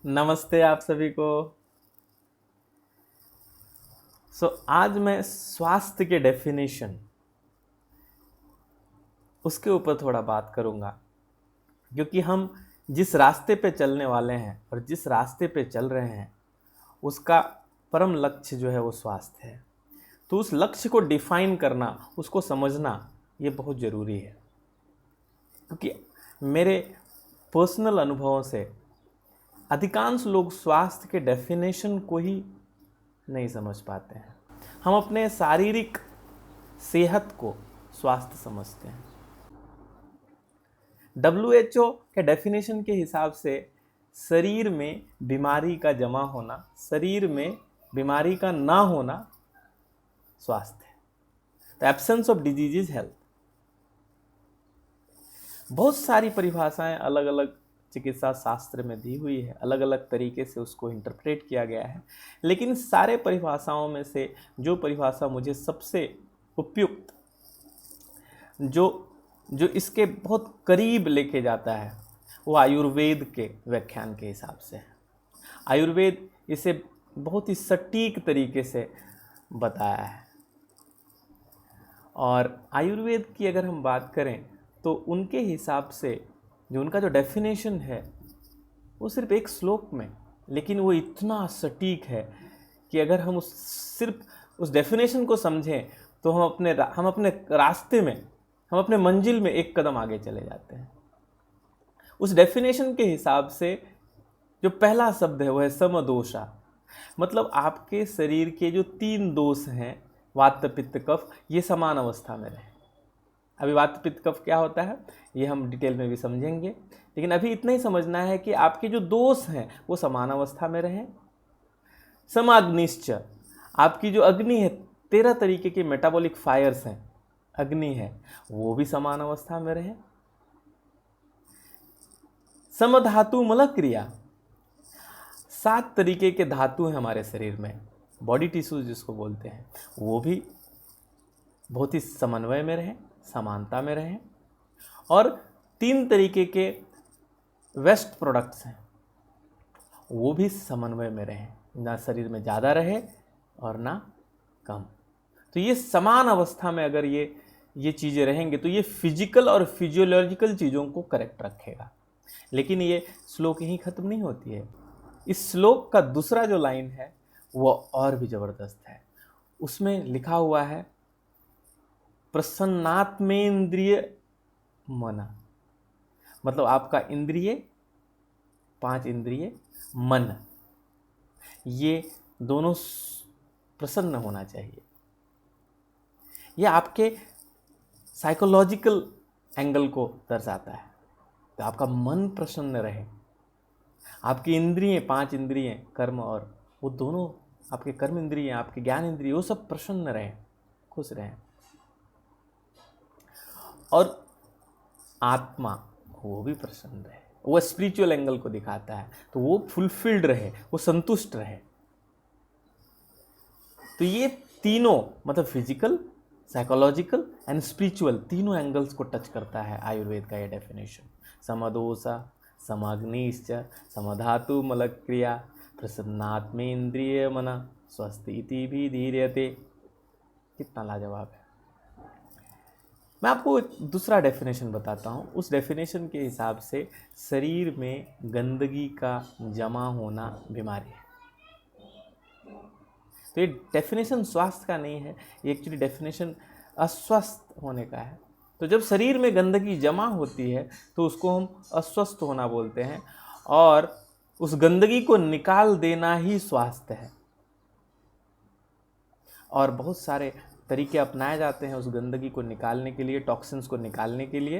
नमस्ते आप सभी को। आज मैं स्वास्थ्य के डेफिनेशन उसके ऊपर थोड़ा बात करूंगा, क्योंकि हम जिस रास्ते पे चलने वाले हैं और जिस रास्ते पे चल रहे हैं उसका परम लक्ष्य जो है वो स्वास्थ्य है। तो उस लक्ष्य को डिफाइन करना, उसको समझना ये बहुत ज़रूरी है, क्योंकि मेरे पर्सनल अनुभवों से अधिकांश लोग स्वास्थ्य के डेफिनेशन को ही नहीं समझ पाते हैं। हम अपने शारीरिक सेहत को स्वास्थ्य समझते हैं। WHO के डेफिनेशन के हिसाब से शरीर में बीमारी का जमा होना, शरीर में बीमारी का ना होना स्वास्थ्य है। The absence of disease is health. बहुत सारी परिभाषाएं अलग अलग चिकित्सा शास्त्र में दी हुई है, अलग अलग तरीके से उसको इंटरप्रेट किया गया है, लेकिन सारे परिभाषाओं में से जो परिभाषा मुझे सबसे उपयुक्त, जो जो इसके बहुत करीब लेके जाता है, वो आयुर्वेद के व्याख्यान के हिसाब से है। आयुर्वेद इसे बहुत ही सटीक तरीके से बताया है। और आयुर्वेद की अगर हम बात करें तो उनके हिसाब से जो उनका जो डेफिनेशन है वो सिर्फ एक श्लोक में, लेकिन वो इतना सटीक है कि अगर हम सिर्फ उस डेफिनेशन को समझें तो हम अपने रास्ते में, हम अपने मंजिल में एक कदम आगे चले जाते हैं। उस डेफिनेशन के हिसाब से जो पहला शब्द है वो है समदोषा। मतलब आपके शरीर के जो 3 दोष हैं, वात पित्त कफ, ये समान अवस्था में रहे। अभी वात पित्त कफ क्या होता है ये हम डिटेल में भी समझेंगे, लेकिन अभी इतना ही समझना है कि आपके जो दोष हैं वो समान अवस्था में रहें। समाग्निश्च, आपकी जो अग्नि है, 13 तरीके के मेटाबॉलिक फायर्स हैं, अग्नि है, वो भी समान अवस्था में रहे। समधातु मल क्रिया, 7 तरीके के धातु हैं हमारे शरीर में, बॉडी टिश्यूज जिसको बोलते हैं, वो भी बहुत ही समन्वय में रहें, समानता में रहें। और 3 तरीके के वेस्ट प्रोडक्ट्स हैं, वो भी समन्वय में रहें, ना शरीर में ज़्यादा रहे और ना कम। तो ये समान अवस्था में अगर ये चीज़ें रहेंगे तो ये फिजिकल और फिजियोलॉजिकल चीज़ों को करेक्ट रखेगा। लेकिन ये श्लोक यहीं ख़त्म नहीं होती है। इस श्लोक का दूसरा जो लाइन है वो और भी ज़बरदस्त है। उसमें लिखा हुआ है प्रसन्नात्मेन्द्रिय मना, मतलब आपका इंद्रिय, 5 इंद्रिय, मन, ये दोनों प्रसन्न होना चाहिए। ये आपके साइकोलॉजिकल एंगल को दर्शाता है। तो आपका मन प्रसन्न रहे, आपकी इंद्रिय, 5 इंद्रिय, कर्म, और वो दोनों आपके कर्म इंद्रिय, आपके ज्ञान इंद्रिय, वो सब प्रसन्न रहें, खुश रहें। और आत्मा वो भी प्रसन्न रहे, वो स्पिरिचुअल एंगल को दिखाता है, तो वो फुलफिल्ड रहे, वो संतुष्ट रहे। तो ये तीनों, मतलब फिजिकल, साइकोलॉजिकल एंड स्पिरिचुअल, तीनों एंगल्स को टच करता है आयुर्वेद का ये डेफिनेशन। समदोषा समाग्निश्च समधातु मलक्रिया प्रसन्नात्मेन्द्रिय मना स्वस्ति इति भी धीर्यते। कितना लाजवाब है। मैं आपको एक दूसरा डेफिनेशन बताता हूँ। उस डेफिनेशन के हिसाब से शरीर में गंदगी का जमा होना बीमारी है। तो ये डेफिनेशन स्वास्थ्य का नहीं है, ये एक्चुअली डेफिनेशन अस्वस्थ होने का है। तो जब शरीर में गंदगी जमा होती है तो उसको हम अस्वस्थ होना बोलते हैं, और उस गंदगी को निकाल देना ही स्वास्थ्य है। और बहुत सारे तरीके अपनाए जाते हैं उस गंदगी को निकालने के लिए, टॉक्सिन्स को निकालने के लिए।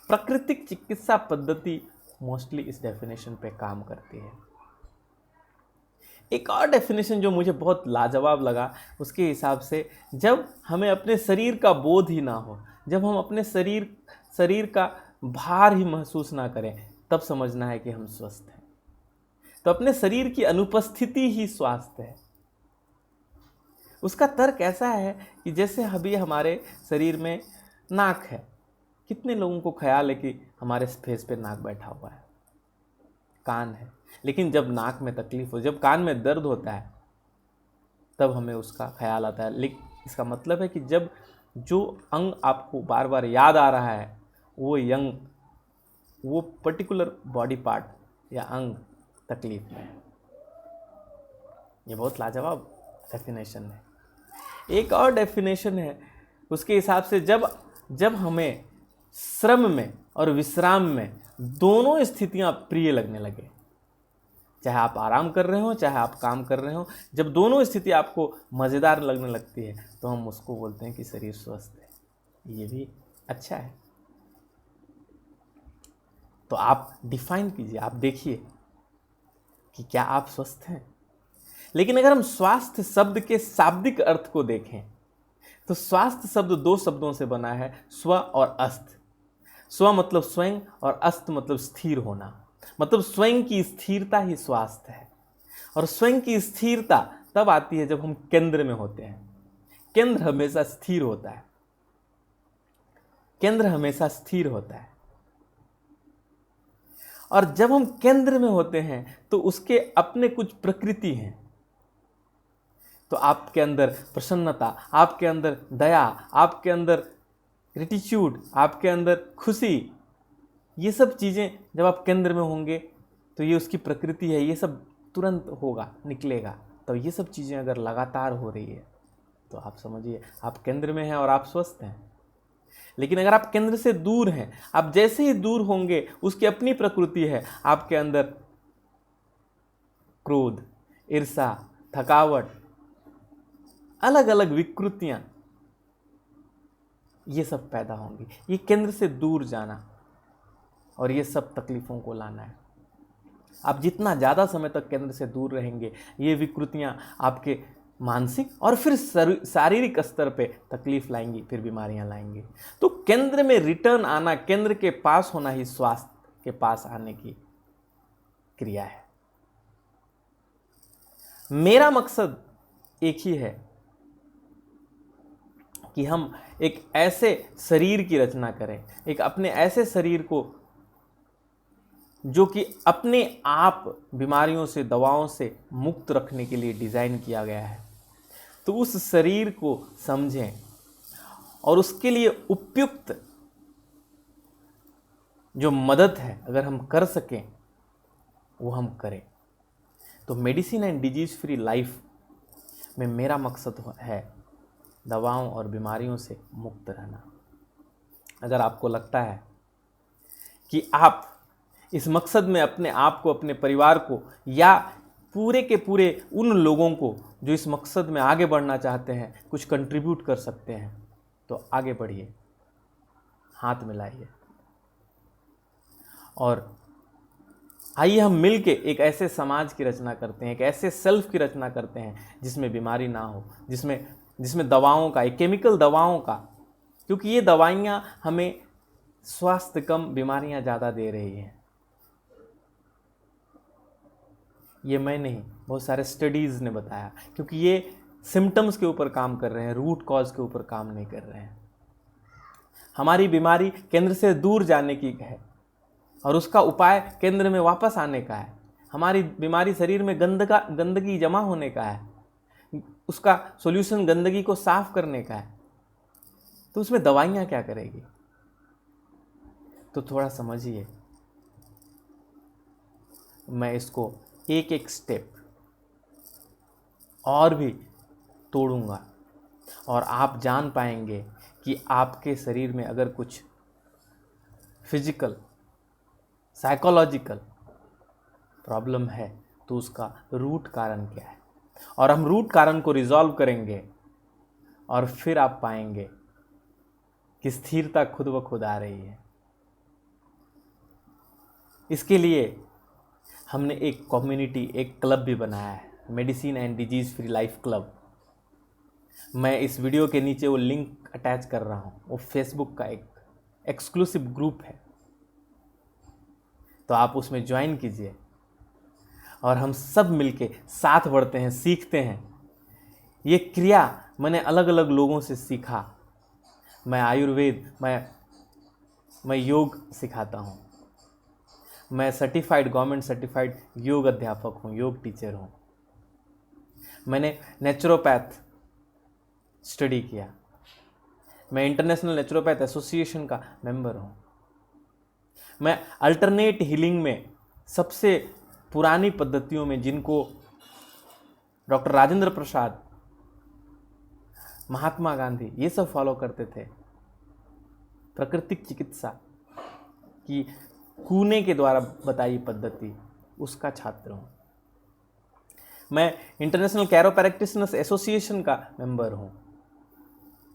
प्राकृतिक चिकित्सा पद्धति मोस्टली इस डेफिनेशन पे काम करती है। एक और डेफिनेशन जो मुझे बहुत लाजवाब लगा, उसके हिसाब से जब हमें अपने शरीर का बोध ही ना हो, जब हम अपने शरीर का भार ही महसूस ना करें, तब समझना है कि हम स्वस्थ हैं। तो अपने शरीर की अनुपस्थिति ही स्वास्थ्य है। उसका तर्क ऐसा है कि जैसे अभी हमारे शरीर में नाक है, कितने लोगों को ख्याल है कि हमारे फेस पे नाक बैठा हुआ है, कान है, लेकिन जब नाक में तकलीफ हो, जब कान में दर्द होता है, तब हमें उसका ख्याल आता है। लेकिन इसका मतलब है कि जब जो अंग आपको बार बार याद आ रहा है, वो पर्टिकुलर बॉडी पार्ट या अंग तकलीफ में है। ये बहुत लाजवाब डेफिनेशन है। एक और डेफिनेशन है उसके हिसाब से, जब हमें श्रम में और विश्राम में दोनों स्थितियां प्रिय लगने लगे, चाहे आप आराम कर रहे हो चाहे आप काम कर रहे हो, जब दोनों स्थिति आपको मज़ेदार लगने लगती है तो हम उसको बोलते हैं कि शरीर स्वस्थ है। ये भी अच्छा है। तो आप डिफाइन कीजिए, आप देखिए कि क्या आप स्वस्थ हैं। लेकिन अगर हम स्वास्थ्य शब्द के शाब्दिक अर्थ को देखें तो स्वास्थ्य शब्द दो शब्दों से बना है, स्व और अस्त। स्व मतलब स्वयं और अस्त मतलब स्थिर होना। मतलब स्वयं की स्थिरता ही स्वास्थ्य है। और स्वयं की स्थिरता तब आती है जब हम केंद्र में होते हैं। केंद्र हमेशा स्थिर होता है। केंद्र हमेशा स्थिर होता है। और जब हम केंद्र में होते हैं तो उसके अपने कुछ प्रकृति हैं। तो आपके अंदर प्रसन्नता, आपके अंदर दया, आपके अंदर ग्रेटिट्यूड, आपके अंदर खुशी, ये सब चीज़ें जब आप केंद्र में होंगे तो ये उसकी प्रकृति है, ये सब तुरंत होगा, निकलेगा। तो ये सब चीज़ें अगर लगातार हो रही है तो आप समझिए आप केंद्र में हैं और आप स्वस्थ हैं। लेकिन अगर आप केंद्र से दूर हैं, आप जैसे ही दूर होंगे उसकी अपनी प्रकृति है। आपके अंदर क्रोध, ईर्ष्या, थकावट, अलग अलग विकृतियां, ये सब पैदा होंगी। ये केंद्र से दूर जाना और ये सब तकलीफों को लाना है। आप जितना ज़्यादा समय तक केंद्र से दूर रहेंगे, ये विकृतियां आपके मानसिक और फिर शारीरिक स्तर पे तकलीफ लाएंगी, फिर बीमारियां लाएंगी। तो केंद्र में रिटर्न आना, केंद्र के पास होना ही स्वास्थ्य के पास आने की क्रिया है। मेरा मकसद एक ही है कि हम एक ऐसे शरीर की रचना करें, एक अपने ऐसे शरीर को जो कि अपने आप बीमारियों से, दवाओं से मुक्त रखने के लिए डिज़ाइन किया गया है। तो उस शरीर को समझें और उसके लिए उपयुक्त जो मदद है अगर हम कर सकें वो हम करें। तो medicine and disease free life में मेरा मकसद है दवाओं और बीमारियों से मुक्त रहना। अगर आपको लगता है कि आप इस मकसद में अपने आप को, अपने परिवार को या पूरे के पूरे उन लोगों को जो इस मकसद में आगे बढ़ना चाहते हैं कुछ कंट्रीब्यूट कर सकते हैं, तो आगे बढ़िए, हाथ मिलाइए और आइए हम मिल के एक ऐसे समाज की रचना करते हैं, एक ऐसे सेल्फ की रचना करते हैं जिसमें बीमारी ना हो, जिसमें दवाओं का, एक केमिकल दवाओं का, क्योंकि ये दवाइयाँ हमें स्वास्थ्य कम, बीमारियाँ ज़्यादा दे रही हैं। ये मैं नहीं, बहुत सारे स्टडीज़ ने बताया, क्योंकि ये सिम्टम्स के ऊपर काम कर रहे हैं, रूट कॉज के ऊपर काम नहीं कर रहे हैं। हमारी बीमारी केंद्र से दूर जाने की है और उसका उपाय केंद्र में वापस आने का है। हमारी बीमारी शरीर में गंदगी जमा होने का है, उसका सॉल्यूशन गंदगी को साफ करने का है। तो उसमें दवाइयाँ क्या करेगी? तो थोड़ा समझिए। मैं इसको एक एक स्टेप और भी तोड़ूंगा और आप जान पाएंगे कि आपके शरीर में अगर कुछ फिजिकल, साइकोलॉजिकल प्रॉब्लम है तो उसका रूट कारण क्या है, और हम रूट कारण को रिजॉल्व करेंगे और फिर आप पाएंगे कि स्थिरता खुद ब खुद आ रही है। इसके लिए हमने एक कम्युनिटी, एक क्लब भी बनाया है, medicine and disease free life club. मैं इस वीडियो के नीचे वो लिंक अटैच कर रहा हूँ। वो फेसबुक का एक एक्सक्लूसिव ग्रुप है, तो आप उसमें ज्वाइन कीजिए और हम सब मिलके साथ बढ़ते हैं, सीखते हैं। ये क्रिया मैंने अलग अलग लोगों से सीखा। मैं आयुर्वेद, मैं योग सिखाता हूँ, मैं सर्टिफाइड, गवर्नमेंट सर्टिफाइड योग अध्यापक हूँ, योग टीचर हूँ। मैंने नेचुरोपैथ स्टडी किया। मैं इंटरनेशनल नेचुरोपैथ एसोसिएशन का मेंबर हूँ। मैं अल्टरनेट हीलिंग में सबसे पुरानी पद्धतियों में, जिनको डॉक्टर राजेंद्र प्रसाद, महात्मा गांधी ये सब फॉलो करते थे, प्राकृतिक चिकित्सा की कूने के द्वारा बताई पद्धति, उसका छात्र हूँ। मैं इंटरनेशनल कैरो प्रैक्टिशनर्स एसोसिएशन का मेंबर हूँ,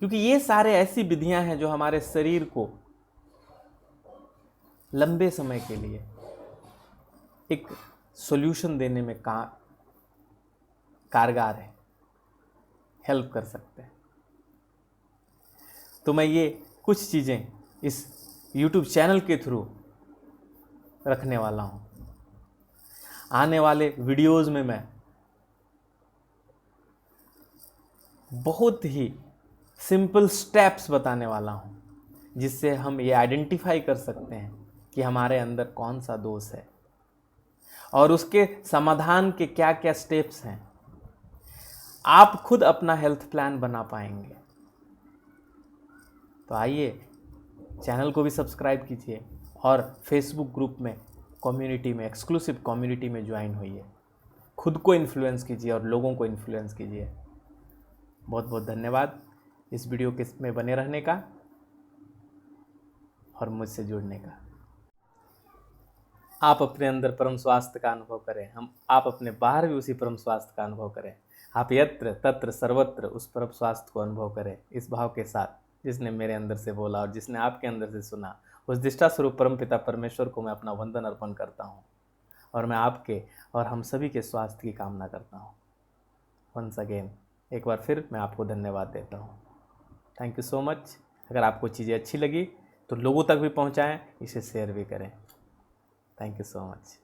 क्योंकि ये सारे ऐसी विधियां हैं जो हमारे शरीर को लंबे समय के लिए एक सॉल्यूशन देने में कारगर है, हेल्प कर सकते हैं। तो मैं ये कुछ चीज़ें इस YouTube चैनल के थ्रू रखने वाला हूँ। आने वाले वीडियोज़ में मैं बहुत ही सिंपल स्टेप्स बताने वाला हूँ, जिससे हम ये आइडेंटिफाई कर सकते हैं कि हमारे अंदर कौन सा दोष है और उसके समाधान के क्या क्या स्टेप्स हैं। आप खुद अपना हेल्थ प्लान बना पाएंगे। तो आइए, चैनल को भी सब्सक्राइब कीजिए और फेसबुक ग्रुप में, कम्युनिटी में, एक्सक्लूसिव कम्युनिटी में ज्वाइन होइए। खुद को इन्फ्लुएंस कीजिए और लोगों को इन्फ्लुएंस कीजिए। बहुत बहुत धन्यवाद इस वीडियो के में बने रहने का और मुझसे जुड़ने का। आप अपने अंदर परम स्वास्थ्य का अनुभव करें, आप अपने बाहर भी उसी परम स्वास्थ्य का अनुभव करें। आप यत्र तत्र सर्वत्र उस परम स्वास्थ्य को अनुभव करें, इस भाव के साथ जिसने मेरे अंदर से बोला और जिसने आपके अंदर से सुना। उस दिष्टा स्वरूप परम पिता परमेश्वर को मैं अपना वंदन अर्पण करता हूँ और मैं आपके और हम सभी के स्वास्थ्य की कामना करता हूँ। वंस अगेन, एक बार फिर मैं आपको धन्यवाद देता हूँ। Thank you so much. अगर आपको चीज़ें अच्छी लगी तो लोगों तक भी पहुँचाएँ, इसे शेयर भी करें। Thank you so much.